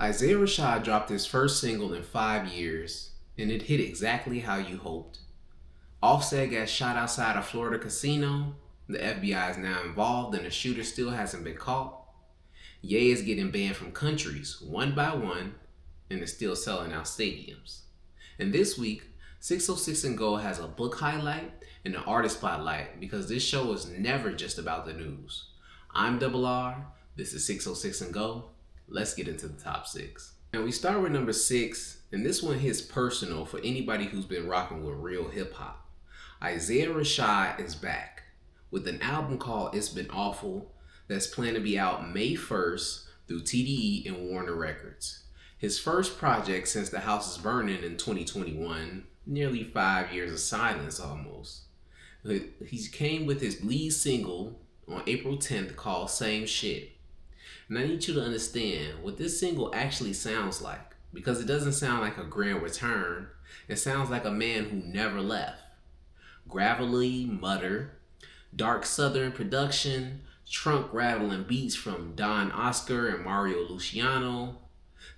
Isaiah Rashad dropped his first single in 5 years, and it hit exactly how you hoped. Offset got shot outside a Florida casino. The FBI is now involved, and the shooter still hasn't been caught. Ye is getting banned from countries one by one, and is still selling out stadiums. And this week, 606 and Go has a book highlight and an artist spotlight because this show is never just about the news. I'm Doubl. This is 606 and Go. Let's get into the top 6. And we start with number 6, and this one hits personal for anybody who's been rocking with real hip hop. Isaiah Rashad is back with an album called It's Been Awful that's planned to be out May 1st through TDE and Warner Records. His first project since The House is Burning in 2021, nearly 5 years of silence almost. He came with his lead single on April 10th called Same Shit. And I need you to understand what this single actually sounds like, because it doesn't sound like a grand return. It sounds like a man who never left. Gravelly mutter, dark southern production, trunk rattling beats from Don Oscar and Mario Luciano.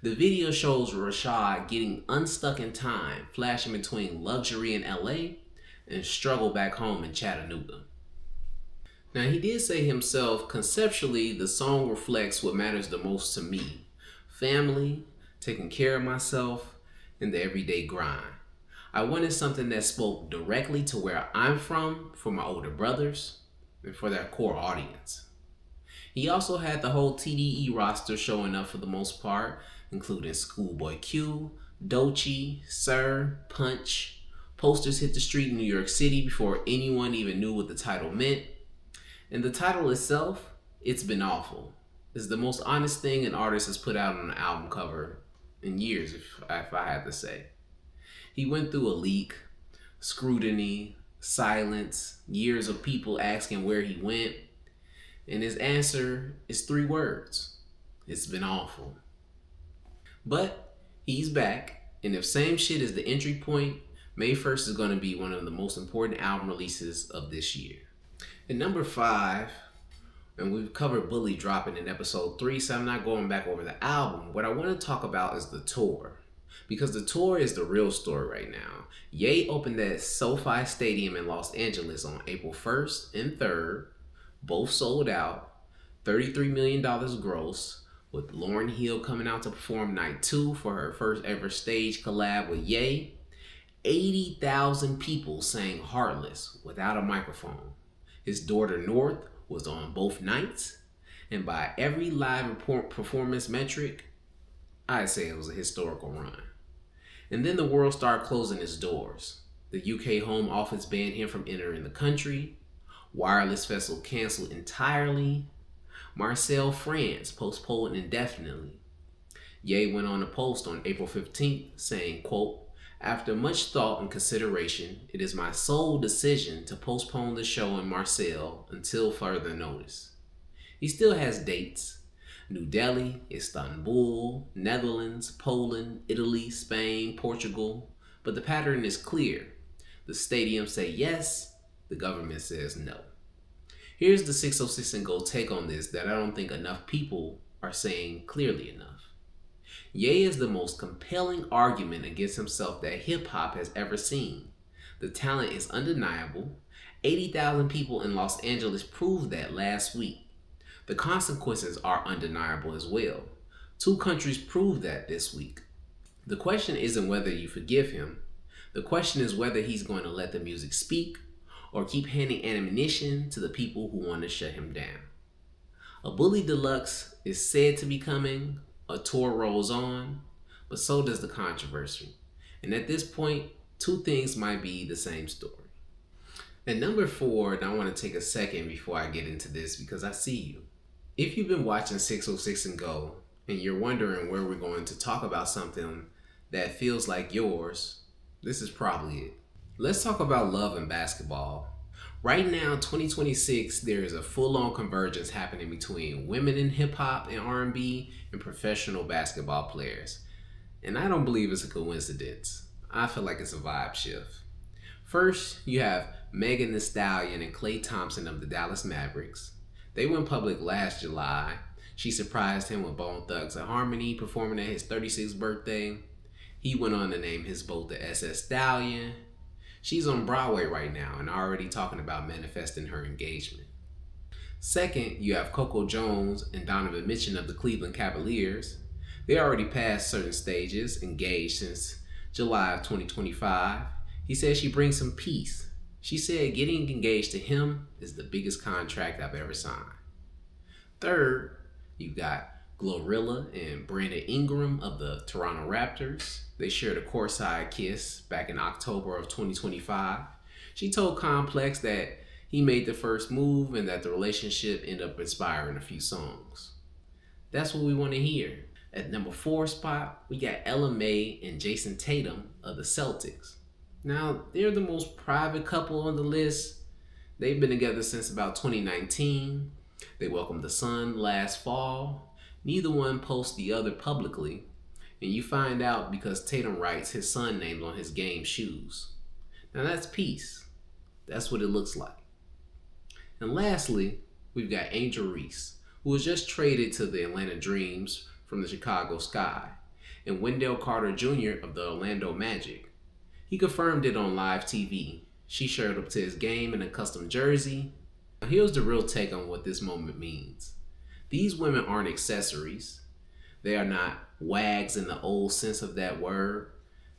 The video shows Rashad getting unstuck in time, flashing between luxury in LA and struggle back home in Chattanooga. Now, he did say himself, conceptually, the song reflects what matters the most to me: family, taking care of myself, and the everyday grind. I wanted something that spoke directly to where I'm from, for my older brothers, and for their core audience. He also had the whole TDE roster showing up for the most part, including Schoolboy Q, Doechii, Sir, Punch. Posters hit the street in New York City before anyone even knew what the title meant. And the title itself, It's Been Awful, is the most honest thing an artist has put out on an album cover in years, if I had to say. He went through a leak, scrutiny, silence, years of people asking where he went, and his answer is 3 words: it's been awful. But he's back, and if Same Shit is the entry point, May 1st is going to be one of the most important album releases of this year. At number 5, and we've covered Bully dropping in episode 3, so I'm not going back over the album. What I want to talk about is the tour, because the tour is the real story right now. Ye opened at SoFi Stadium in Los Angeles on April 1st and 3rd, both sold out, $33 million gross, with Lauryn Hill coming out to perform night 2 for her first ever stage collab with Ye. 80,000 people sang Heartless without a microphone. His daughter North was on both nights, and by every live performance metric, I'd say it was a historical run. And then the world started closing its doors. The UK Home Office banned him from entering the country. Wireless Festival canceled entirely. Marseille, France postponed indefinitely. Ye went on a post on April 15th saying, quote, "After much thought and consideration, it is my sole decision to postpone the show in Marseille until further notice." He still has dates: New Delhi, Istanbul, Netherlands, Poland, Italy, Spain, Portugal. But the pattern is clear. The stadiums say yes, the government says no. Here's the 606 and Go take on this that I don't think enough people are saying clearly enough. Ye is the most compelling argument against himself that hip-hop has ever seen. The talent is undeniable. 80,000 people in Los Angeles proved that last week. The consequences are undeniable as well. 2 countries proved that this week. The question isn't whether you forgive him. The question is whether he's going to let the music speak or keep handing ammunition to the people who want to shut him down. A Bully Deluxe is said to be coming. A tour rolls on, but so does the controversy. And at this point, 2 things might be the same story. At number 4, and I want to take a second before I get into this because I see you. If you've been watching 606 and Go, and you're wondering where we're going to talk about something that feels like yours, this is probably it. Let's talk about love and basketball. Right now, 2026, there is a full-on convergence happening between women in hip-hop and R&B and professional basketball players. And I don't believe it's a coincidence. I feel like it's a vibe shift. First, you have Megan Thee Stallion and Klay Thompson of the Dallas Mavericks. They went public last July, She surprised him with Bone Thugs and Harmony performing at his 36th birthday. He went on to name his boat the SS Stallion. She's on Broadway right now and already talking about manifesting her engagement. Second, you have Coco Jones and Donovan Mitchell of the Cleveland Cavaliers. They already passed certain stages, engaged since July of 2025. He said she brings some peace. She said getting engaged to him is the biggest contract I've ever signed. Third, you got Glorilla and Brandon Ingram of the Toronto Raptors. They shared a courtside kiss back in October of 2025. She told Complex that he made the first move and that the relationship ended up inspiring a few songs. That's what we want to hear. At number 4 spot, we got Ella May and Jason Tatum of the Celtics. Now, they're the most private couple on the list. They've been together since about 2019. They welcomed the son last fall. Neither one posts the other publicly, and you find out because Tatum writes his son named on his game shoes. Now that's peace. That's what it looks like. And lastly, we've got Angel Reese, who was just traded to the Atlanta Dreams from the Chicago Sky, and Wendell Carter Jr. of the Orlando Magic. He confirmed it on live TV. She showed up to his game in a custom jersey. Now here's the real take on what this moment means. These women aren't accessories. They are not wags in the old sense of that word.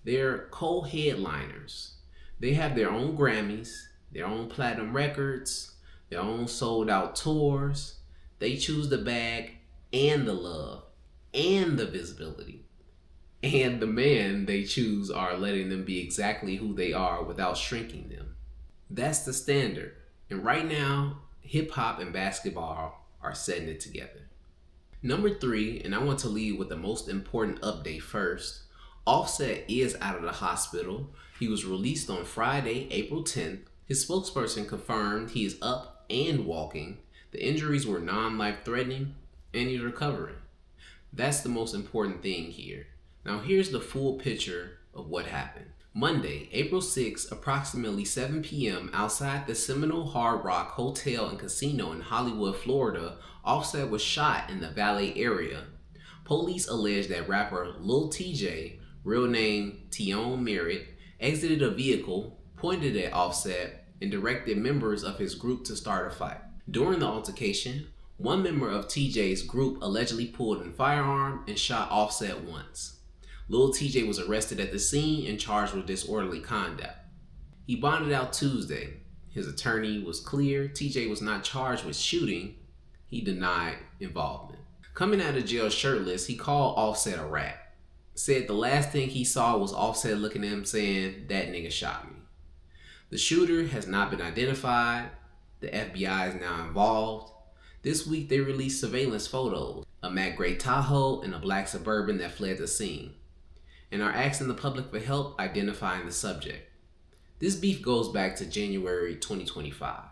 They're co-headliners. They have their own Grammys, their own platinum records, their own sold out tours. They choose the bag and the love and the visibility. And the man they choose are letting them be exactly who they are without shrinking them. That's the standard. And right now, hip hop and basketball are setting it together. Number 3, and I want to lead with the most important update first. Offset is out of the hospital. He was released on Friday, April 10th. His spokesperson confirmed he is up and walking. The injuries were non-life threatening and he's recovering. That's the most important thing here. Now here's the full picture of what happened. Monday, April 6, approximately 7 p.m. outside the Seminole Hard Rock Hotel and Casino in Hollywood, Florida, Offset was shot in the valet area. Police allege that rapper Lil TJ, real name Tion Merritt, exited a vehicle, pointed at Offset, and directed members of his group to start a fight. During the altercation, one member of TJ's group allegedly pulled a firearm and shot Offset once. Lil TJ was arrested at the scene and charged with disorderly conduct. He bonded out Tuesday. His attorney was clear TJ was not charged with shooting. He denied involvement. Coming out of jail shirtless, he called Offset a rat. Said the last thing he saw was Offset looking at him saying, "That nigga shot me." The shooter has not been identified. The FBI is now involved. This week they released surveillance photos, a matte gray Tahoe and a black Suburban that fled the scene, and are asking the public for help identifying the subject. This beef goes back to January 2025,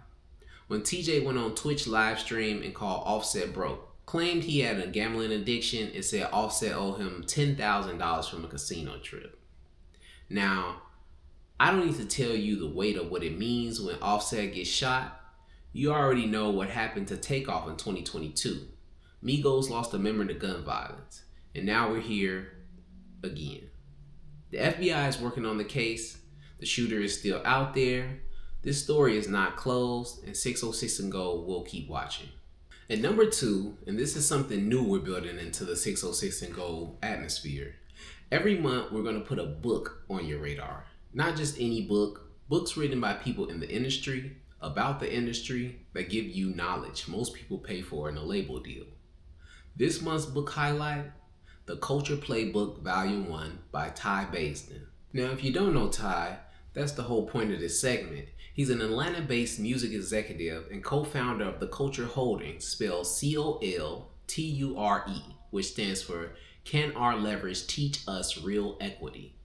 when TJ went on Twitch live stream and called Offset broke, claimed he had a gambling addiction, and said Offset owed him $10,000 from a casino trip. Now, I don't need to tell you the weight of what it means when Offset gets shot. You already know what happened to Takeoff in 2022. Migos lost a member to gun violence, and now we're here again. The FBI is working on the case. The shooter is still out there. This story is not closed, and 606 and Go will keep watching. At number 2, and this is something new we're building into the 606 and Go atmosphere. Every month we're going to put a book on your radar. Not just any book, books written by people in the industry, about the industry, that give you knowledge most people pay for in a label deal. This month's book highlight, The Culture Playbook Volume 1 by Ty Baisden. Now, if you don't know Ty, that's the whole point of this segment. He's an Atlanta-based music executive and co-founder of the Colture Holdings, spelled COLTURE, which stands for Can Our Leverage Teach Us Real Equity?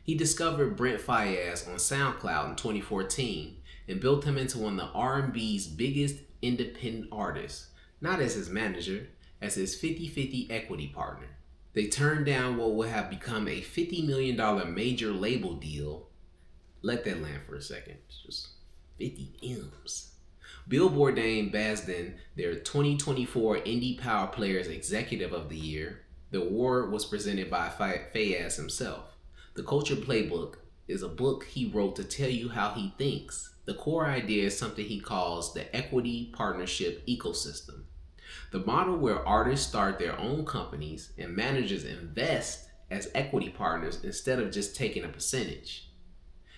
He discovered Brent Faiyaz on SoundCloud in 2014 and built him into one of the R&B's biggest independent artists, not as his manager, as his 50-50 equity partner. They turned down what would have become a $50 million major label deal. Let that land for a second. It's just 50 M's. Billboard named Basden their 2024 Indie Power Players Executive of the Year. The award was presented by Fayaz himself. The Culture Playbook is a book he wrote to tell you how he thinks. The core idea is something he calls the equity partnership ecosystem. The model where artists start their own companies and managers invest as equity partners instead of just taking a percentage.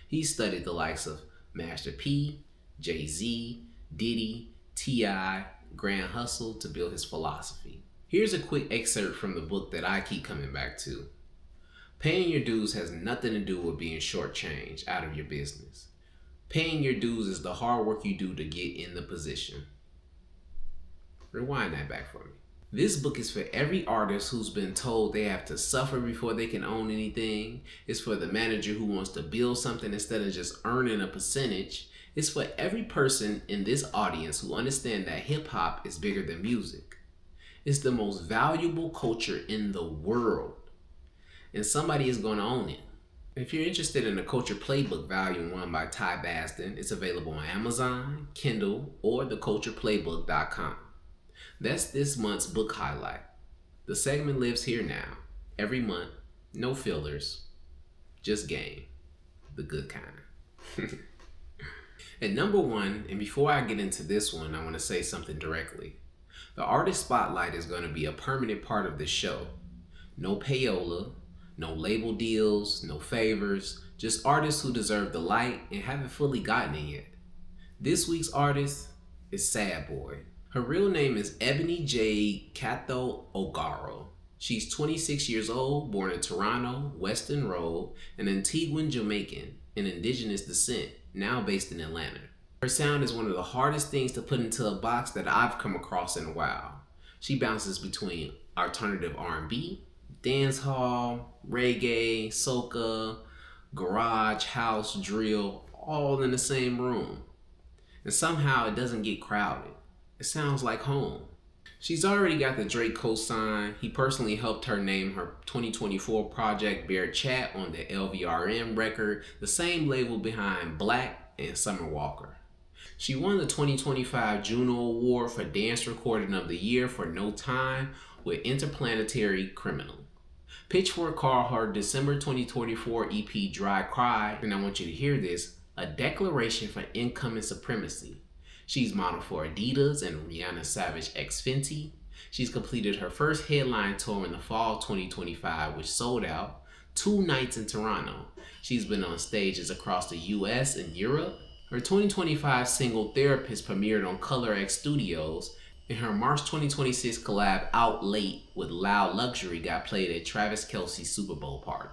He studied the likes of Master P, Jay-Z, Diddy, T.I., Grand Hustle to build his philosophy. Here's a quick excerpt from the book that I keep coming back to. Paying your dues has nothing to do with being shortchanged out of your business. Paying your dues is the hard work you do to get in the position. Rewind that back for me. This book is for every artist who's been told they have to suffer before they can own anything. It's for the manager who wants to build something instead of just earning a percentage. It's for every person in this audience who understands that hip hop is bigger than music. It's the most valuable culture in the world, and somebody is going to own it. If you're interested in the Culture Playbook Volume 1 by Ty Basden, it's available on Amazon, Kindle, or thecultureplaybook.com. That's this month's book highlight. The segment lives here now, every month, no fillers, just game, the good kind. At number 1, and before I get into this one, I want to say something directly. The Artist Spotlight is going to be a permanent part of this show. No payola, no label deals, no favors, just artists who deserve the light and haven't fully gotten it yet. This week's artist is SadBoi. Her real name is Ebony Jade Catho Ogaro. She's 26 years old, born in Toronto, Weston Road, an Antiguan Jamaican, and indigenous descent, now based in Atlanta. Her sound is one of the hardest things to put into a box that I've come across in a while. She bounces between alternative R&B, dancehall, reggae, soca, garage, house, drill, all in the same room. And somehow it doesn't get crowded. It sounds like home. She's already got the Drake cosign. He personally helped her name her 2024 project Bear Chat on the LVRM record, the same label behind Black and Summer Walker. She won the 2025 Juno Award for Dance Recording of the Year for No Time with Interplanetary Criminal. Pitchfork called her December 2024 EP Dry Cry, and I want you to hear this, a declaration for income and supremacy. She's modeled for Adidas and Rihanna Savage x Fenty. She's completed her first headline tour in the fall 2025, which sold out 2 nights in Toronto. She's been on stages across the US and Europe. Her 2025 single Therapist premiered on Color X Studios, and her March 2026 collab Out Late with Loud Luxury got played at Travis Kelce's Super Bowl party.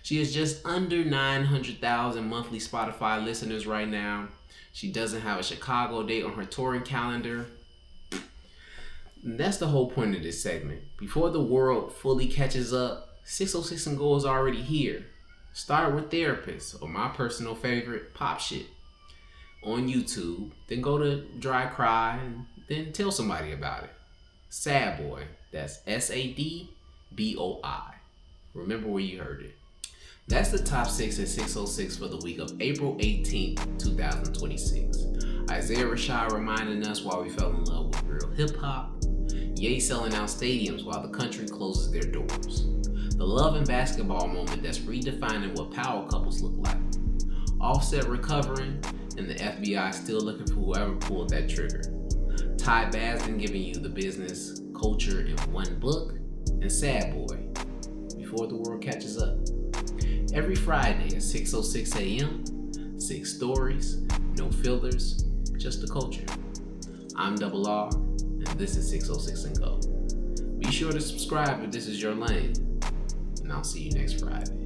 She has just under 900,000 monthly Spotify listeners right now. She doesn't have a Chicago date on her touring calendar. And that's the whole point of this segment. Before the world fully catches up, 606 and Go is already here. Start with Therapist, or my personal favorite, Pop Shit, on YouTube. Then go to Dry Cry, and then tell somebody about it. SadBoi, that's SadBoi. Remember where you heard it. That's the top 6 at 606 for the week of April 18th, 2026. Isaiah Rashad reminding us why we fell in love with real hip hop. Ye selling out stadiums while the country closes their doors. The love and basketball moment that's redefining what power couples look like. Offset recovering, and the FBI still looking for whoever pulled that trigger. Ty Basden giving you the business, culture in one book, and SadBoi, before the world catches up. Every Friday at 6:06 a.m., 6 stories, no fillers, just the culture. I'm Doubl, and this is 606 and Go. Be sure to subscribe if this is your lane, and I'll see you next Friday.